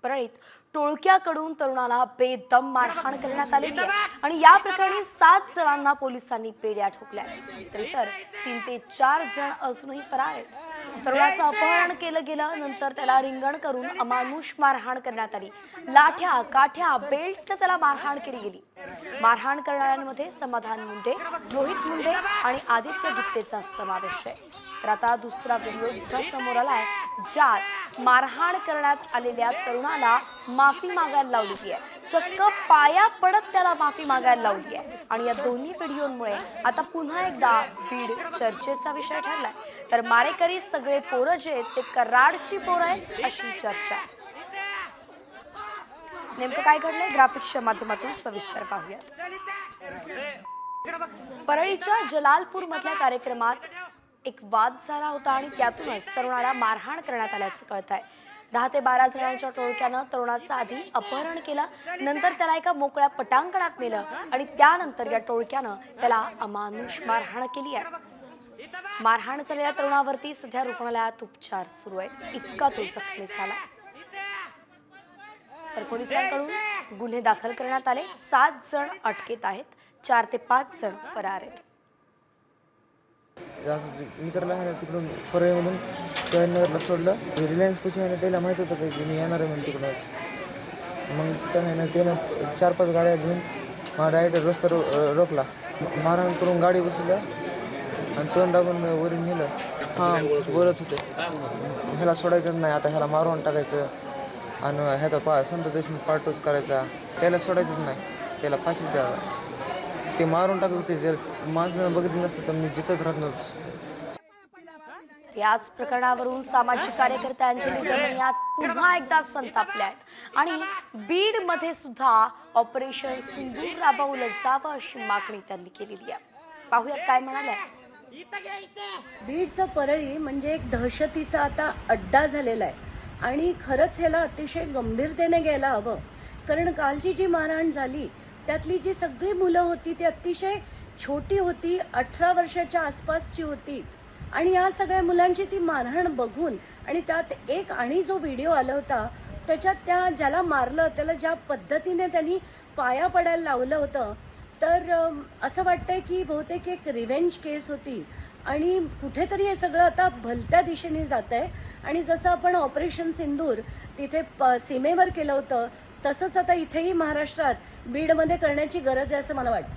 परळीत टोळक्याकडून तरुणाला बेदम मारहाण करण्यात आलेली आहे आणि या प्रकरणी 7 जणांना पोलिसांनी पेड्या ठोकल्या, तर इतर 3 ते 4 जण अजूनही फरार आहेत। तरुणाचं अपहरण केलं गेलं, नंतर त्याला रिंगण करून अमानुष मारहाण करण्यात आली। लाठ्या, काठ्या, बेल्टनं त्याला मारहाण केली गेली। मारहाण करणाऱ्यांमध्ये समाधान मुंडे, रोहित मुंडे आणि आदित्य गित्तेचा समावेश आहे। तर आता दुसरा व्हिडिओ सुद्धा समोर आलाय, ज्यात मारहाण करण्यात आलेल्या तरुणाला माफी मागायला लावली आहे। चक्क पाया पडत त्याला माफी मागायला लावली आहे आणि या दोन्ही व्हिडिओंमुळे आता पुन्हा एकदा बीड चर्चेचा विषय ठरलाय। तर मारेकरी सगळे पोरं जे आहेत ते कराडची पोरं आहेत अशी चर्चा। नेमकं काय घडलंय ग्राफिक्सच्या माध्यमातून सविस्तर पाहूयात। परळीच्या जलालपूर मधल्या कार्यक्रमात एक वाद झाला होता आणि त्यातूनच तरुणाला मारहाण करण्यात आल्याचं कळतंय। 10 ते 12 जणांच्या टोळक्यानं तरुणाचं आधी अपहरण केलं, नंतर त्याला एका मोकळ्या पटांगणात नेलं आणि त्यानंतर या टोळक्यानं त्याला अमानुष मारहाण केली आहे। मारहाण झालेल्या तरुणावरती सध्या रुग्णालयात उपचार सुरू आहेत, इतका तो जखमी झाला। तर पोलिसांकडून गुन्हे दाखल करण्यात आले, 7 जण अटकेत आहेत, 4 ते 5 जण फरार आहेत। मित्राला आहे ना तिकडून परळीमधून शहानगरला सोडलं। रिलायन्स पैसे आहे ना त्याला माहीत होतं की मी येणार आहे म्हणून तिकडूनच। मग तिथं आहे ना त्यानं 4-5 गाड्या घेऊन मला डायरेक्ट रस्ता रोखला, मारहाण करून गाडी बसवल्या आणि तोंड दाबून वरून नेलं। हां बोलत होते ह्याला सोडायचं नाही, आता ह्याला मारून टाकायचं आणि ह्याचा संत देशमुख पार्टच करायचा, त्याला सोडायचंच नाही, त्याला फाशी द्यावा। ते मारून टाकत होते, माणसानं बघितलं नसतं तर मी जिथंच राहत नव्हतो। याच प्रकरणावरून सामाजिक कार्यकर्ते अंजली दमन यात पुन्हा एकदा संतापले आहेत आणि बीड मध्ये सुद्धा ऑपरेशन सिंदूर राबवलं जावं अशी मागणी त्यांनी केलेली आहे। पाहूयात काय म्हणाले। बीडचं परळी म्हणजे एक दहशतीचा आता अड्डा झालेला आहे आणि खरंच ह्याला अतिशय गंभीरतेने घ्यायला हवं, कारण कालची जी मारहाण झाली त्यातली जी सगळी मुलं होती ती अतिशय छोटी होती, 18 वर्षाच्या आसपासची होती आणि या सगळ्या मुलांची ती मारहाण बघून आणि त्यात एक आणि जो व्हिडिओ आला होता त्याच्यात त्या ज्याला मारलं त्याला ज्या पद्धतीने त्यांनी पाया पडायला लावलं होतं, तर असं वाटतंय की बहुतेक एक रिव्हेंज केस होती आणि कुठेतरी हे सगळं आता भलत्या दिशेने जात आहे आणि जसं आपण ऑपरेशन सिंदूर तिथे सीमेवर केलं होतं तसंच आता इथेही महाराष्ट्रात बीडमध्ये करण्याची गरज आहे असं मला वाटतं।